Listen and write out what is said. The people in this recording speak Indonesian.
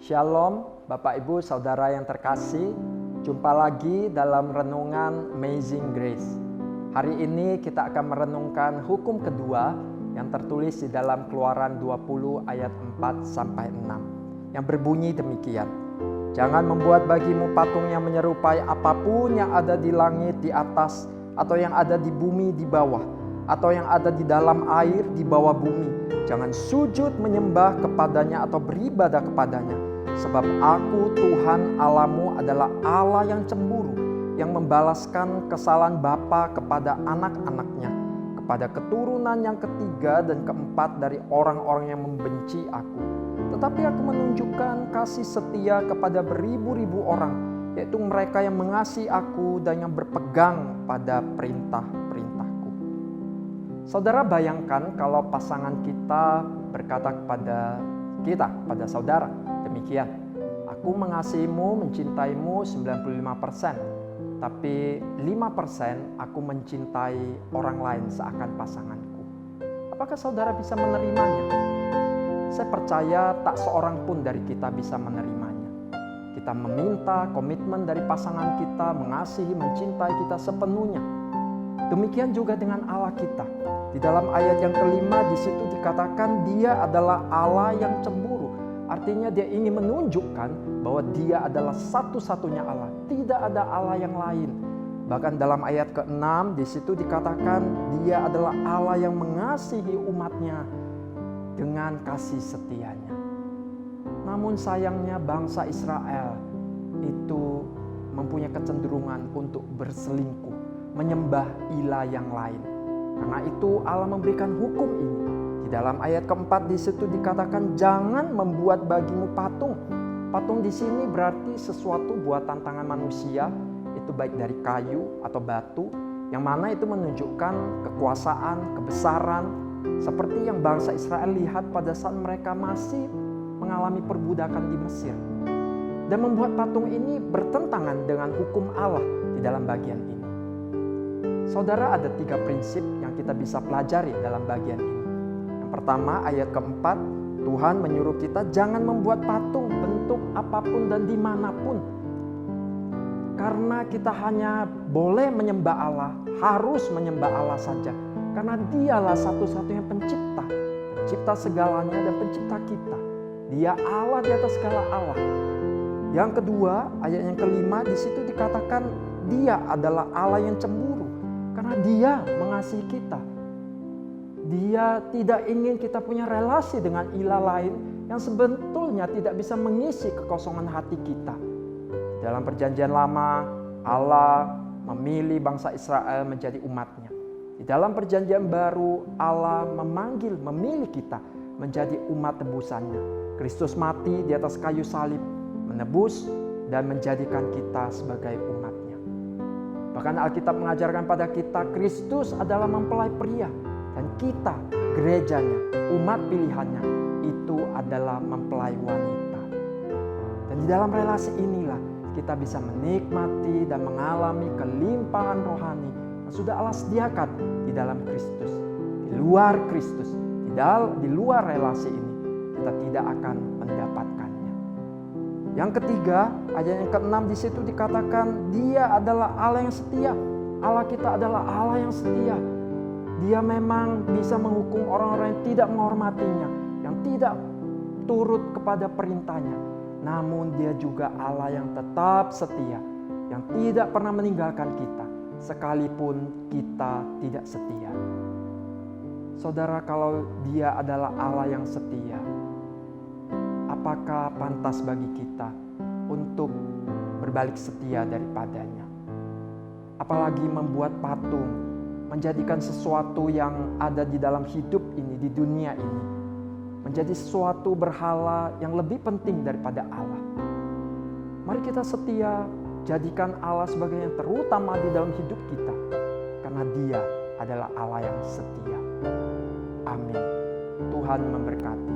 Shalom Bapak Ibu Saudara yang terkasih, jumpa lagi dalam renungan Amazing Grace. Hari ini kita akan merenungkan hukum kedua yang tertulis di dalam Keluaran 20 ayat 4-6 yang berbunyi demikian. Jangan membuat bagimu patung yang menyerupai apapun yang ada di langit di atas, atau yang ada di bumi di bawah, atau yang ada di dalam air di bawah bumi. Jangan sujud menyembah kepadanya atau beribadah kepadanya. Sebab aku Tuhan Allahmu adalah Allah yang cemburu, yang membalaskan kesalahan bapa kepada anak-anaknya, kepada keturunan yang ketiga dan keempat dari orang-orang yang membenci aku. Tetapi aku menunjukkan kasih setia kepada beribu-ribu orang, yaitu mereka yang mengasihi aku dan yang berpegang pada perintah-perintahku. Saudara, bayangkan kalau pasangan kita berkata kepada saudara, demikian, aku mengasihimu, mencintaimu 95%, tapi 5% aku mencintai orang lain seakan pasanganku. Apakah saudara bisa menerimanya? Saya percaya tak seorang pun dari kita bisa menerimanya. Kita meminta komitmen dari pasangan kita, mengasihi, mencintai kita sepenuhnya. Demikian juga dengan Allah kita. Di dalam ayat yang kelima di situ dikatakan Dia adalah Allah yang cemburu. Artinya Dia ingin menunjukkan bahwa Dia adalah satu-satunya Allah. Tidak ada Allah yang lain. Bahkan dalam ayat ke-6 di situ dikatakan Dia adalah Allah yang mengasihi umatnya dengan kasih setianya. Namun sayangnya bangsa Israel itu mempunyai kecenderungan untuk berselingkuh, menyembah ilah yang lain. Karena itu Allah memberikan hukum ini. Di dalam ayat keempat di situ dikatakan jangan membuat bagimu patung. Patung di sini berarti sesuatu buatan tangan manusia, itu baik dari kayu atau batu, yang mana itu menunjukkan kekuasaan, kebesaran, seperti yang bangsa Israel lihat pada saat mereka masih mengalami perbudakan di Mesir. Dan membuat patung ini bertentangan dengan hukum Allah di dalam bagian ini. Saudara, ada 3 prinsip yang kita bisa pelajari dalam bagian ini. Yang pertama, ayat keempat, Tuhan menyuruh kita jangan membuat patung bentuk apapun dan dimanapun. Karena kita hanya boleh menyembah Allah, harus menyembah Allah saja. Karena Dialah satu-satunya pencipta segalanya dan pencipta kita. Dia Allah di atas segala Allah. Yang kedua, ayat yang kelima di situ dikatakan Dia adalah Allah yang cemburu. Karena Dia mengasihi kita. Dia tidak ingin kita punya relasi dengan ilah lain yang sebetulnya tidak bisa mengisi kekosongan hati kita. Dalam perjanjian lama, Allah memilih bangsa Israel menjadi umatnya. Di dalam perjanjian baru, Allah memilih kita menjadi umat tebusannya. Kristus mati di atas kayu salib, menebus dan menjadikan kita sebagai umatnya. Bahkan Alkitab mengajarkan pada kita, Kristus adalah mempelai pria. Dan kita, gerejanya, umat pilihannya, itu adalah mempelai wanita. Dan di dalam relasi inilah kita bisa menikmati dan mengalami kelimpahan rohani yang sudah Allah sediakan di dalam Kristus. Di luar Kristus, di luar relasi ini, kita tidak akan mendapatkannya. Yang ketiga, ayat yang ke-6 di situ dikatakan Dia adalah Allah yang setia. Allah kita adalah Allah yang setia. Dia memang bisa menghukum orang-orang yang tidak menghormatinya, yang tidak turut kepada perintahnya. Namun Dia juga Allah yang tetap setia, yang tidak pernah meninggalkan kita, sekalipun kita tidak setia. Saudara, kalau Dia adalah Allah yang setia, apakah pantas bagi kita untuk berbalik setia daripadanya? Apalagi membuat patung, menjadikan sesuatu yang ada di dalam hidup ini, di dunia ini, menjadi sesuatu berhala yang lebih penting daripada Allah. Mari kita setia, jadikan Allah sebagai yang terutama di dalam hidup kita, karena Dia adalah Allah yang setia. Amin. Tuhan memberkati.